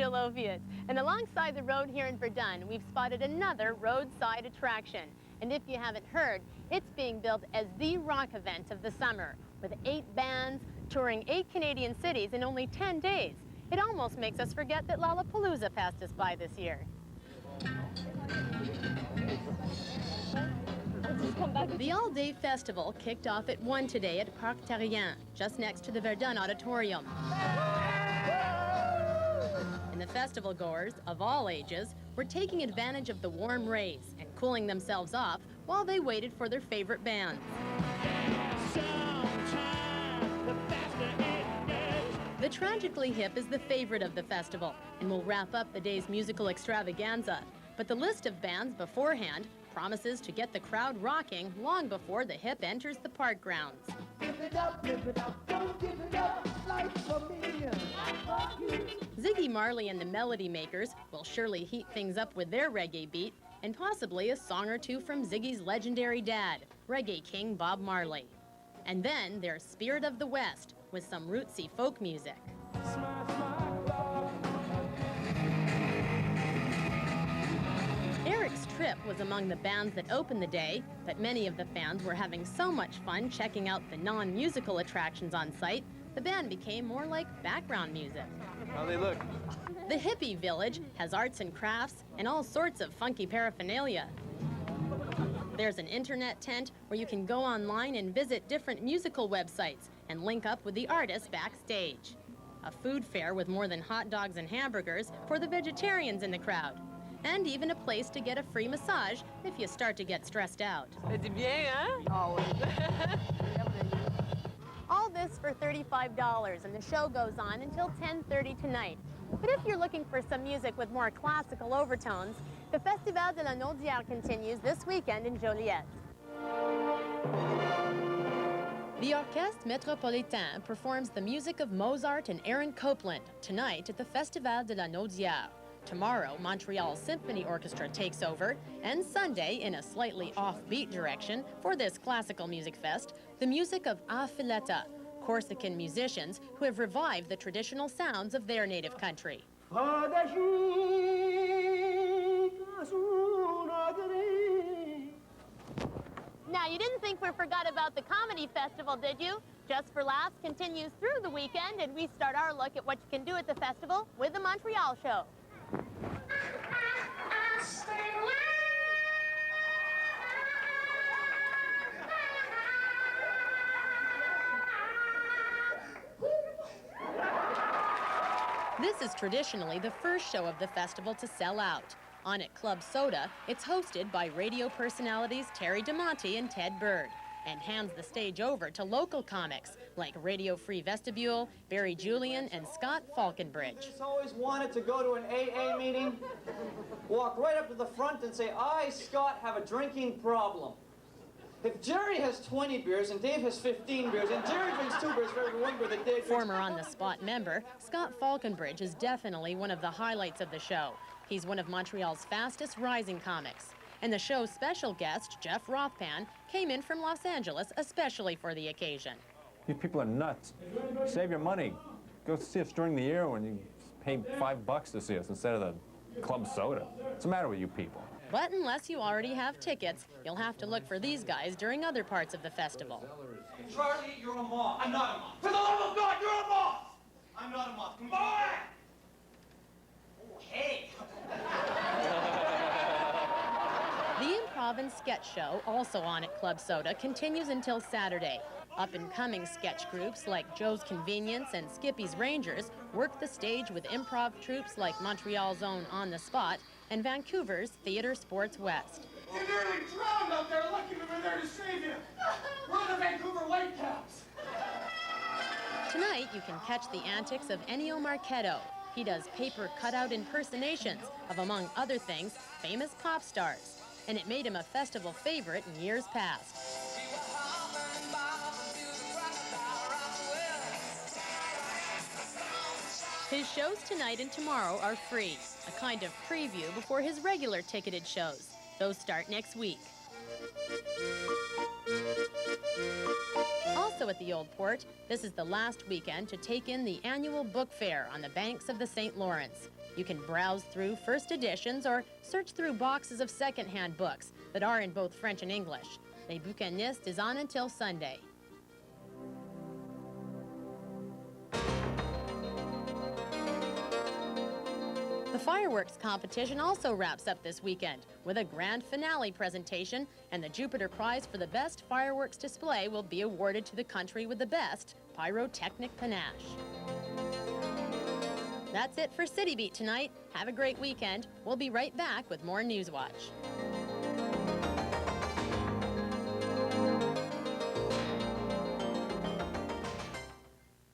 Jill Oviatt. And alongside the road here in Verdun, we've spotted another roadside attraction. And if you haven't heard, it's being built as the rock event of the summer, with 8 bands touring 8 Canadian cities in only 10 days. It almost makes us forget that Lollapalooza passed us by this year. The all-day festival kicked off at 1 today at Parc Terrien, just next to the Verdun Auditorium. And the festival goers, of all ages, were taking advantage of the warm rays and cooling themselves off while they waited for their favorite bands. The Tragically hip is the favorite of the festival and will wrap up the day's musical extravaganza. But the list of bands beforehand promises to get the crowd rocking long before the hip enters the park grounds. Ziggy Marley and the Melody Makers will surely heat things up with their reggae beat, and possibly a song or two from Ziggy's legendary dad, reggae king Bob Marley. And then there's Spirit of the West with some rootsy folk music. Eric's Trip was among the bands that opened the day, but many of the fans were having so much fun checking out the non-musical attractions on site, the band became more like background music. How they look? The hippie village has arts and crafts and all sorts of funky paraphernalia. There's an internet tent where you can go online and visit different musical websites and link up with the artists backstage. A food fair with more than hot dogs and hamburgers for the vegetarians in the crowd. And even a place to get a free massage if you start to get stressed out. C'est bien, hein? All this for $35, and the show goes on until 10:30 tonight. But if you're looking for some music with more classical overtones, the Festival de LANAUDIERE continues this weekend in Joliette. The Orchestre Métropolitain performs the music of Mozart and Aaron Copland tonight at the Festival de LANAUDIERE. Tomorrow, Montreal Symphony Orchestra takes over, and Sunday, in a slightly offbeat direction for this classical music fest, the music of A Fileta, Corsican musicians who have revived the traditional sounds of their native country. Now, you didn't think we forgot about the comedy festival, did you? Just for Laughs continues through the weekend, and we start our look at what you can do at the festival with the Montreal Show. This is traditionally the first show of the festival to sell out. On at Club Soda, it's hosted by radio personalities Terry DeMonte and Ted Bird, and hands the stage over to local comics like Radio Free Vestibule, Barry Julian, and Scott Falconbridge. I just always wanted to go to an AA meeting, walk right up to the front and say, I, Scott, have a drinking problem. If Jerry has 20 beers and Dave has 15 beers, and Jerry drinks 2 beers for every 1 beer that Dave drinks... Former on-the-spot member, Scott Falconbridge is definitely one of the highlights of the show. He's one of Montreal's fastest rising comics. And the show's special guest, Jeff Rothpan, came in from Los Angeles especially for the occasion. You people are nuts. Save your money. Go see us during the year when you pay $5 to see us instead of the Club Soda. What's the matter with you people? But unless you already have tickets, you'll have to look for these guys during other parts of the festival. Charlie, you're a moth. I'm not a moth. For the love of God, you're a moth! I'm not a moth. Come on! Oh, hey! The Improv and Sketch Show, also on at Club Soda, continues until Saturday. Up-and-coming sketch groups like Joe's Convenience and Skippy's Rangers work the stage with improv troupes like Montreal's own On the Spot and Vancouver's Theatre Sports West. You nearly drowned out there. Lucky we were there to save you. We're the Vancouver Whitecaps. Tonight, you can catch the antics of Ennio Marchetto. He does paper cutout impersonations of, among other things, famous pop stars. And it made him a festival favorite in years past. His shows tonight and tomorrow are free, a kind of preview before his regular ticketed shows. Those start next week. Also Also at the Old Port, this is the last weekend to take in the annual book fair on the banks of the St. Lawrence. You can browse through first editions or search through boxes of second-hand books that are in both French and English. Les Bouquinistes is on until Sunday. The fireworks competition also wraps up this weekend with a grand finale presentation, and the Jupiter Prize for the best fireworks display will be awarded to the country with the best pyrotechnic panache. That's it for CityBeat tonight. Have a great weekend. We'll be right back with more Newswatch.